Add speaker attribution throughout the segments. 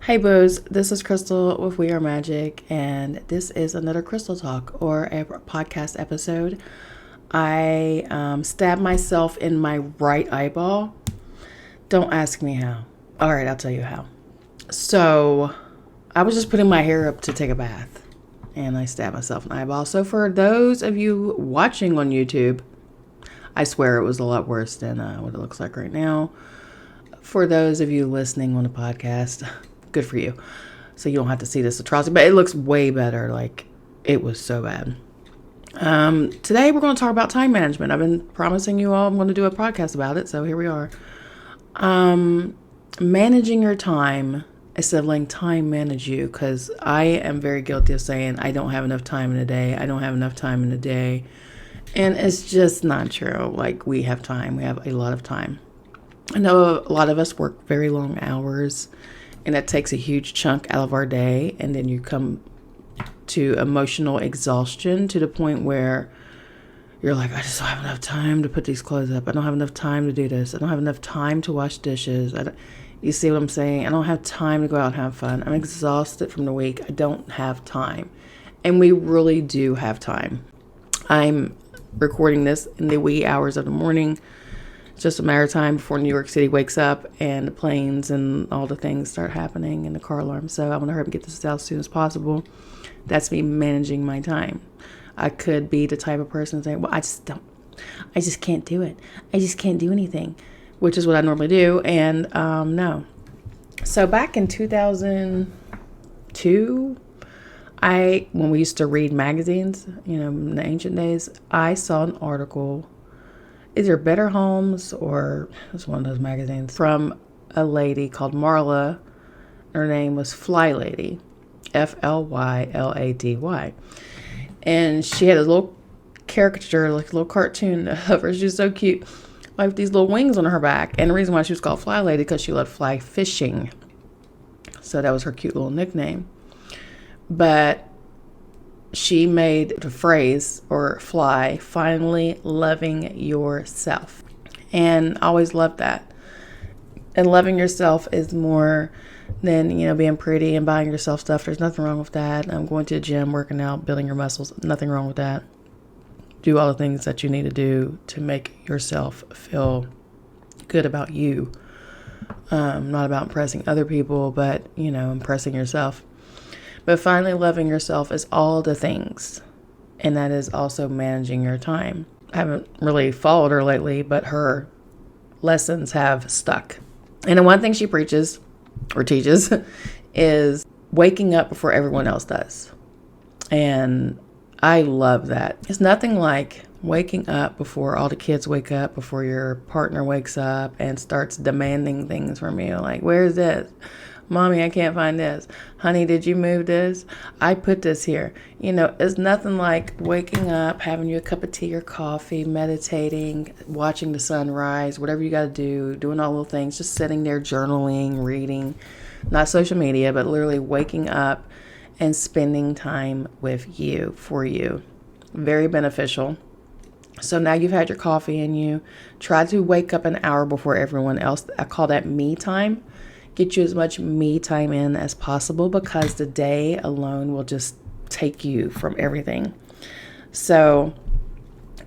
Speaker 1: Hey Booze, this is Crystal with We Are Magic, and this is another Crystal Talk or a podcast episode. I stabbed myself in my right eyeball. Don't ask me how. All right, I'll tell you how. So, I was just putting my hair up to take a bath, and I stabbed myself in the eyeball. So, for those of you watching on YouTube, I swear it was a lot worse than what it looks like right now. For those of you listening on the podcast, good for you. So you don't have to see this atrocity, but it looks way better. Like, it was so bad. Today we're going to talk about time management. I've been promising you all I'm going to do a podcast about it, so here we are. Managing your time instead of letting time manage you, because I am very guilty of saying I don't have enough time in a day. I don't have enough time in a day. And it's just not true. Like, we have time. We have a lot of time. I know a lot of us work very long hours, and that takes a huge chunk out of our day. And then you come to emotional exhaustion to the point where you're like, I just don't have enough time to put these clothes up. I don't have enough time to do this. I don't have enough time to wash dishes. You see what I'm saying? I don't have time to go out and have fun. I'm exhausted from the week. I don't have time. And we really do have time. I'm recording this in the wee hours of the morning. It's just a matter of time before New York City wakes up and the planes and all the things start happening and the car alarm. So I want to hurry up and get this out as soon as possible. That's me managing my time. I could be the type of person saying, well, I just can't do it. I just can't do anything, which is what I normally do. And no. So back in 2002, when we used to read magazines, in the ancient days, I saw an article, either Better Homes or it's one of those magazines, from a lady called Marla. Her name was Fly Lady, Flylady. And she had a little caricature, like a little cartoon of her. She was so cute, like these little wings on her back. And the reason why she was called Fly Lady, because she loved fly fishing. So that was her cute little nickname. But she made the phrase, or fly, finally loving yourself. And I always loved that. And loving yourself is more than, being pretty and buying yourself stuff. There's nothing wrong with that. Going to the gym, working out, building your muscles. Nothing wrong with that. Do all the things that you need to do to make yourself feel good about you. Not about impressing other people, but, impressing yourself. But finally loving yourself is all the things. And that is also managing your time. I haven't really followed her lately, but her lessons have stuck. And the one thing she preaches or teaches is waking up before everyone else does. And I love that. It's nothing like waking up before all the kids wake up, before your partner wakes up and starts demanding things from you. Like, where's this? Mommy, I can't find this. Honey, did you move this? I put this here. It's nothing like waking up, having you a cup of tea or coffee, meditating, watching the sunrise, whatever you got to do, doing all the things, just sitting there journaling, reading, not social media, but literally waking up and spending time with you, for you. Very beneficial. So now you've had your coffee and you try to wake up an hour before everyone else. I call that me time. Get you as much me time in as possible, because the day alone will just take you from everything. So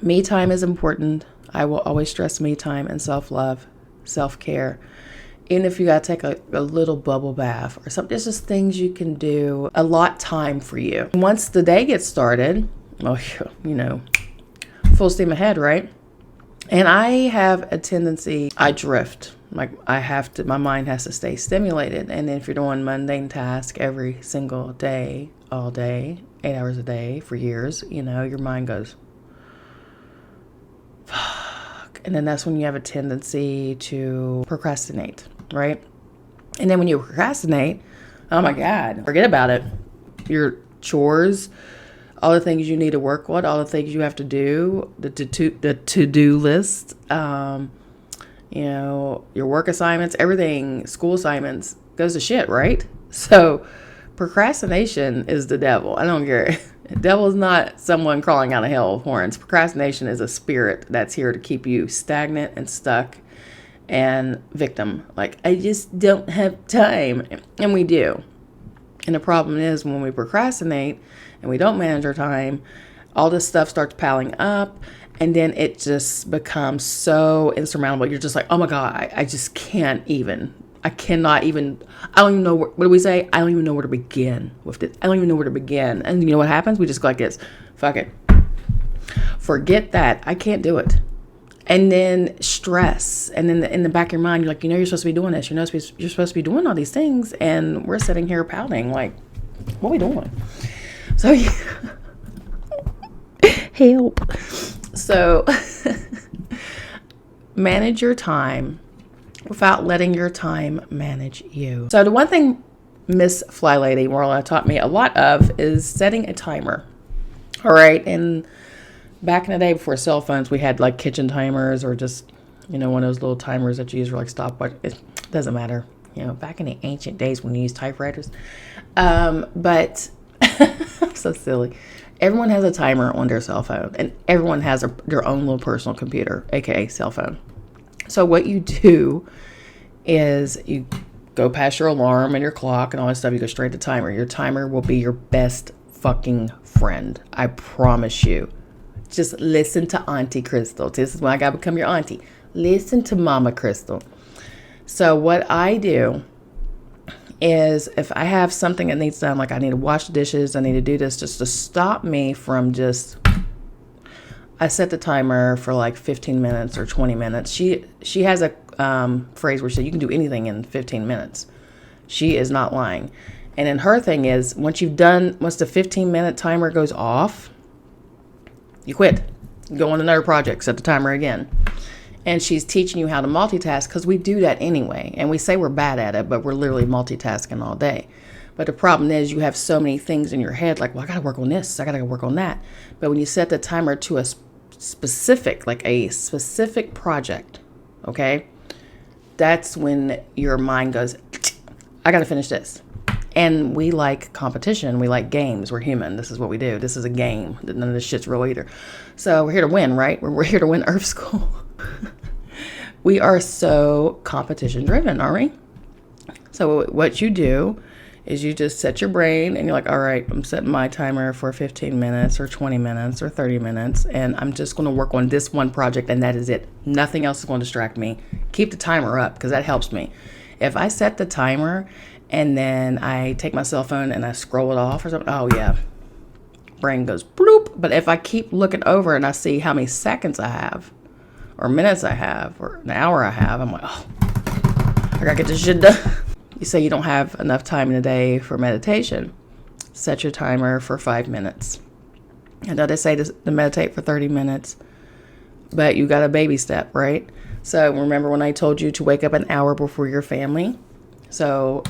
Speaker 1: me time is important. I will always stress me time and self-love, self-care. Even if you got to take a little bubble bath or something, there's just things you can do. A lot time for you. Once the day gets started, full steam ahead, right? And I have a tendency, I drift. Like, my mind has to stay stimulated. And if you're doing mundane tasks every single day, all day, 8 hours a day for years, your mind goes, fuck. And then that's when you have a tendency to procrastinate, right? And then when you procrastinate, oh my God, forget about it. Your chores, all the things you need to work on, all the things you have to do, the to-do list, your work assignments, everything, school assignments, goes to shit, right? So procrastination is the devil. I don't care. The devil is not someone crawling out of hell with horns. Procrastination is a spirit that's here to keep you stagnant and stuck and victim. Like, I just don't have time. And we do. And the problem is when we procrastinate and we don't manage our time, all this stuff starts piling up, and then it just becomes so insurmountable. You're just like, oh my God, I just can't even. I cannot even. I don't even know. What do we say? I don't even know where to begin with this. I don't even know where to begin. And you know what happens? We just go like this. Fuck it. Forget that. I can't do it. And then stress. And then in the back of your mind, you're like, you're supposed to be doing this. You're supposed to be doing all these things. And we're sitting here pouting like, what are we doing? So, yeah. Help. So, manage your time without letting your time manage you. So, the one thing Miss Fly Lady Marla taught me a lot of is setting a timer. All right. And back in the day before cell phones, we had like kitchen timers or just, one of those little timers that you use for like stopwatch. It doesn't matter. Back in the ancient days when you used typewriters. But I'm so silly. Everyone has a timer on their cell phone, and everyone has their own little personal computer, aka cell phone. So what you do is you go past your alarm and your clock and all that stuff. You go straight to timer. Your timer will be your best fucking friend. I promise you. Just listen to Auntie Crystal. This is when I got to become your auntie. Listen to Mama Crystal. So what I do is if I have something that needs done, like I need to wash the dishes, I need to do this, just to stop me from I set the timer for like 15 minutes or 20 minutes. She has a phrase where she said, you can do anything in 15 minutes. She is not lying. And then her thing is, once the 15-minute timer goes off, you quit. You go on another project, set the timer again. And she's teaching you how to multitask, because we do that anyway. And we say we're bad at it, but we're literally multitasking all day. But the problem is you have so many things in your head, like, well, I got to work on this, I got to work on that. But when you set the timer to a specific project, okay, that's when your mind goes, I got to finish this. And we like competition. We like games. We're human. This is what we do. This is a game. None of this shit's real either. So we're here to win, right? We're here to win Earth School. We are so competition driven, aren't we? So what you do is you just set your brain and you're like, all right, I'm setting my timer for 15 minutes or 20 minutes or 30 minutes. And I'm just going to work on this one project, and that is it. Nothing else is going to distract me. Keep the timer up, because that helps me. If I set the timer and then I take my cell phone and I scroll it off or something, oh yeah, brain goes bloop. But if I keep looking over and I see how many seconds I have or minutes I have or an hour I have, I'm like, oh, I gotta get this shit done. You say you don't have enough time in a day for meditation. Set your timer for 5 minutes. I know they say to meditate for 30 minutes, but you got a baby step, right? So remember when I told you to wake up an hour before your family? So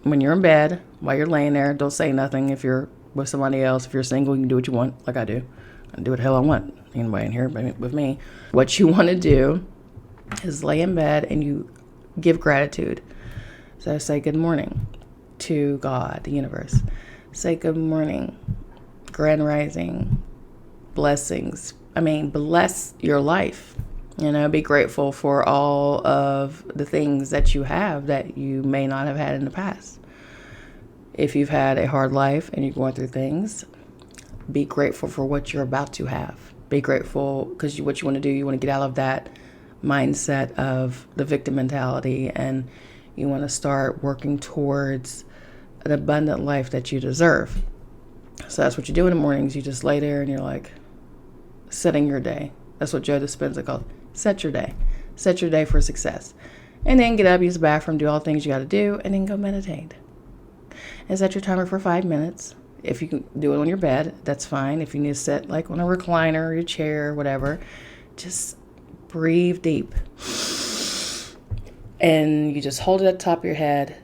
Speaker 1: when you're in bed, while you're laying there, don't say nothing. If you're with somebody else, if you're single, you can do what you want, like I do. I can do what the hell I want. Anybody in here with me. What you want to do is lay in bed and you give gratitude. So say good morning to God, the universe. Say good morning, grand rising, blessings. Bless your life. Be grateful for all of the things that you have that you may not have had in the past. If you've had a hard life and you're going through things, be grateful for what you're about to have. Be grateful because what you want to do, you want to get out of that mindset of the victim mentality, and you want to start working towards an abundant life that you deserve. So that's what you do in the mornings. You just lay there and you're like setting your day. That's what Joe Dispenza called set your day. Set your day for success. And then get up, use the bathroom, do all the things you got to do, and then go meditate. And set your timer for 5 minutes. If you can do it on your bed, that's fine. If you need to sit like on a recliner or your chair or whatever, just breathe deep. And you just hold it at the top of your head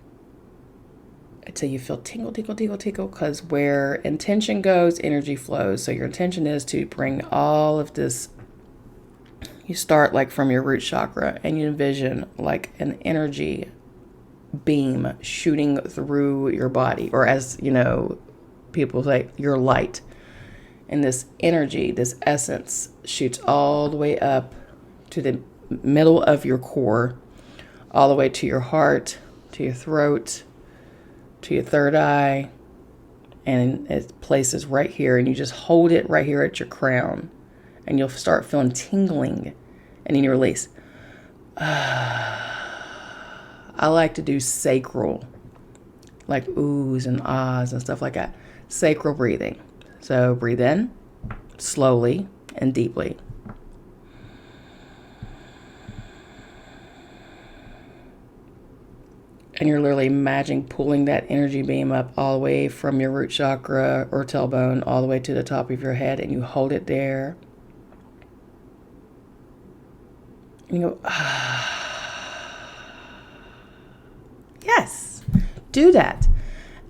Speaker 1: until you feel tingle, tingle, tingle, tingle, because where intention goes, energy flows. So your intention is to bring all of this. You start like from your root chakra and you envision like an energy beam shooting through your body, or as people say, your light. And this energy, this essence shoots all the way up to the middle of your core, all the way to your heart, to your throat, to your third eye, and it places right here, and you just hold it right here at your crown, and you'll start feeling tingling, and then you release. I like to do sacral, like oohs and ahs and stuff like that. Sacral breathing. So breathe in slowly and deeply. And you're literally imagining pulling that energy beam up all the way from your root chakra or tailbone all the way to the top of your head, and you hold it there. And you go, yes, do that.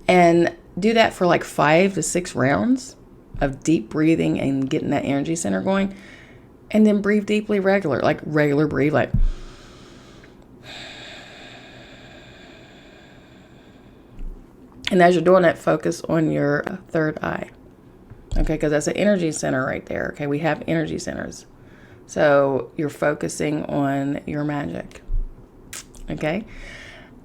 Speaker 1: And do that for like 5 to 6 rounds of deep breathing and getting that energy center going. And then breathe deeply like regular breathe, like. And as you're doing that, focus on your third eye. Okay, because that's an energy center right there. Okay, we have energy centers. So you're focusing on your magic. Okay?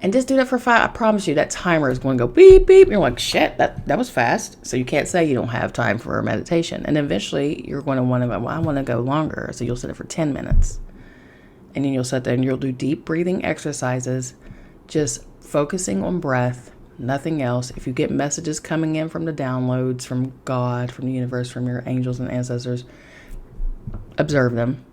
Speaker 1: And just do that for 5. I promise you that timer is going to go beep, beep. You're like, shit, that was fast. So you can't say you don't have time for meditation. And eventually you're going to want to go, well, I want to go longer. So you'll set it for 10 minutes. And then you'll sit there and you'll do deep breathing exercises, just focusing on breath, nothing else. If you get messages coming in from the downloads, from God, from the universe, from your angels and ancestors, observe them.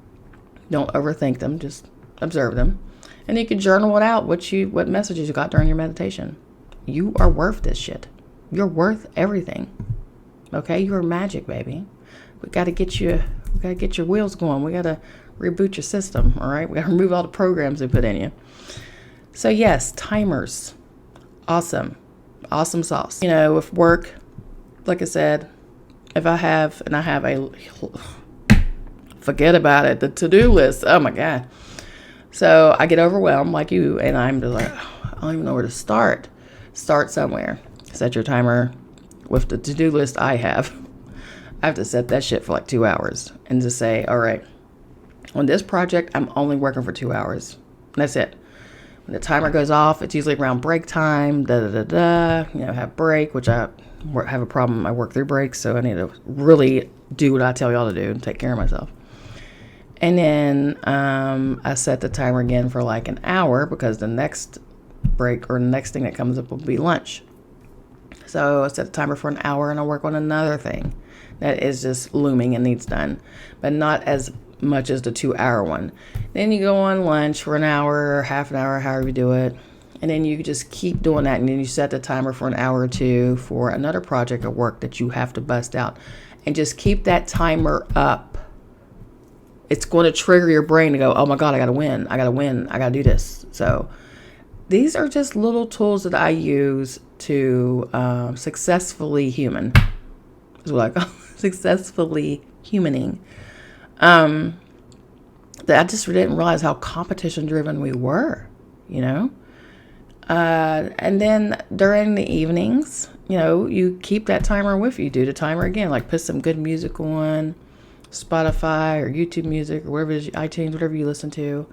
Speaker 1: Don't overthink them. Just observe them. And you can journal it out, what messages you got during your meditation. You are worth this shit. You're worth everything. Okay? You're magic, baby. We got to get your wheels going. We got to reboot your system, all right? We got to remove all the programs they put in you. So yes, timers. Awesome sauce. You know, with work, like I said, if I have a, forget about it, the to-do list, oh my God. So I get overwhelmed like you, and I'm just like, I don't even know where to start. Start somewhere. Set your timer. With the to-do list I have to set that shit for like 2 hours and just say, all right, on this project, I'm only working for 2 hours. And that's it. When the timer goes off, it's usually around break time, have break, which I have a problem. I work through breaks, so I need to really do what I tell y'all to do and take care of myself. And then I set the timer again for like an hour because the next break or the next thing that comes up will be lunch. So I set the timer for an hour and I work on another thing that is just looming and needs done, but not as much as the 2-hour one. Then you go on lunch for an hour or half an hour, however you do it. And then you just keep doing that. And then you set the timer for an hour or 2 for another project or work that you have to bust out. And just keep that timer up. It's going to trigger your brain to go, oh my God, I got to win. I got to do this. So these are just little tools that I use to successfully human. Is what I call successfully humaning. That I just didn't realize how competition driven we were, you know? And then during the evenings, you know, you keep that timer with you. Do the timer again, like put some good music on Spotify or YouTube music or wherever it is, iTunes, whatever you listen to.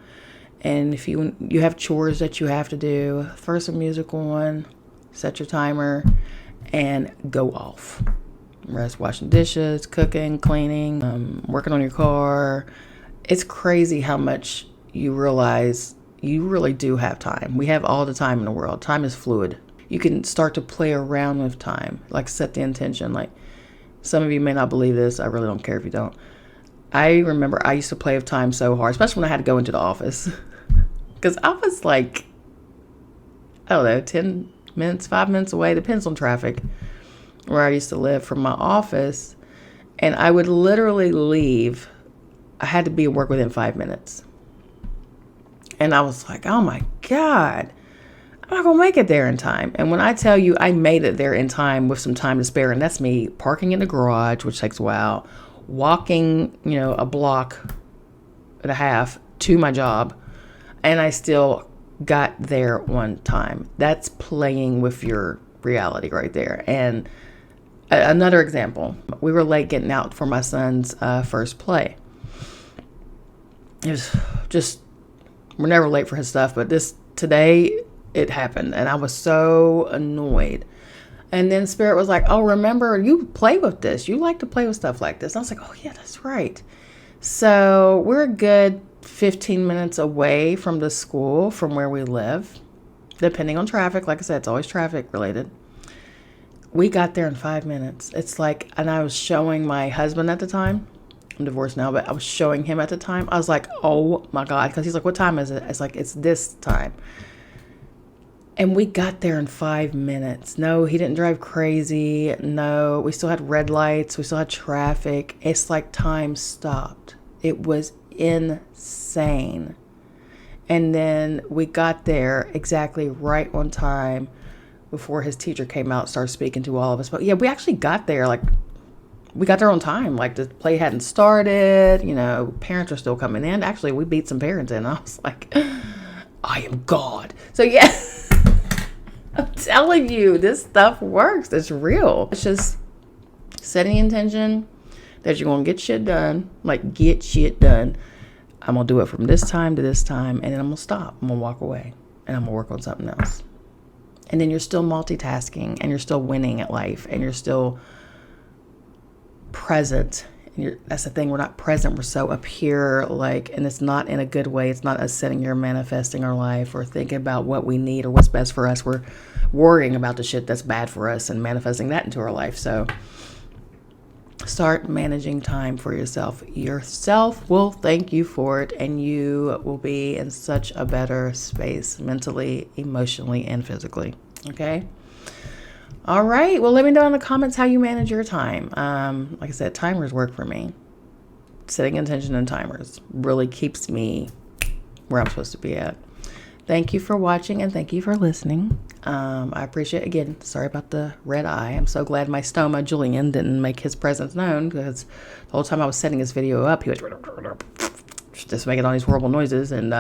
Speaker 1: And if you have chores that you have to do, throw some music on, set your timer, and go off. Rest, washing dishes, cooking, cleaning, working on your car. It's crazy how much you realize you really do have time. We have all the time in the world. Time is fluid. You can start to play around with time, like set the intention. Like some of you may not believe this. I really don't care if you don't. I remember I used to play with time so hard, especially when I had to go into the office. Because I was like, I don't know, 10 minutes, 5 minutes away, depends on traffic, where I used to live from my office. And I would literally leave. I had to be at work within 5 minutes. And I was like, oh my God, I'm not going to make it there in time. And when I tell you I made it there in time with some time to spare, and that's me parking in the garage, which takes a while, walking, a block and a half to my job, and I still got there on time. That's playing with your reality right there. And another example, we were late getting out for my son's first play. It was just We're never late for his stuff, but today it happened, and I was so annoyed. And then Spirit was like, oh, remember, you play with this. You like to play with stuff like this. And I was like, oh, yeah, that's right. So we're a good 15 minutes away from the school from where we live, depending on traffic. Like I said, it's always traffic related. We got there in 5 minutes. It's like, and I was showing my husband at the time. I'm divorced now, but I was showing him at the time. I was like, oh my God. Because he's like, what time is it? It's like, it's this time. And we got there in 5 minutes. No, he didn't drive crazy. No, we still had red lights. We still had traffic. It's like time stopped. It was insane. And then we got there exactly right on time before his teacher came out and started speaking to all of us. But yeah, we actually got there, like, we got there on time. Like, the play hadn't started. You know, parents are still coming in. Actually, we beat some parents in. I was like, I am God. So yeah. I'm telling you, this stuff works. It's real. It's just setting the intention that you're going to get shit done. Like, get shit done. I'm going to do it from this time to this time. And then I'm going to stop. I'm going to walk away. And I'm going to work on something else. And then you're still multitasking. And you're still winning at life. And you're still present. And that's the thing. We're not present. We're so up here, like, and it's not in a good way. It's not us sitting here manifesting our life or thinking about what we need or what's best for us. We're worrying about the shit that's bad for us and manifesting that into our life. So start managing time for yourself. Yourself will thank you for it, and you will be in such a better space mentally, emotionally, and physically. Okay? All right. Well, let me know in the comments how you manage your time. Like I said, timers work for me. Setting intention and timers really keeps me where I'm supposed to be at. Thank you for watching and thank you for listening. I appreciate it. Again, sorry about the red eye. I'm so glad my stoma, Julian, didn't make his presence known, because the whole time I was setting his video up, he was just making all these horrible noises, and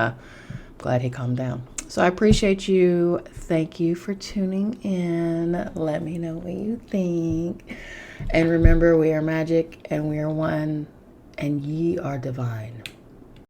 Speaker 1: glad he calmed down. So I appreciate you. Thank you for tuning in. Let me know what you think. And remember, we are magic and we are one, and ye are divine.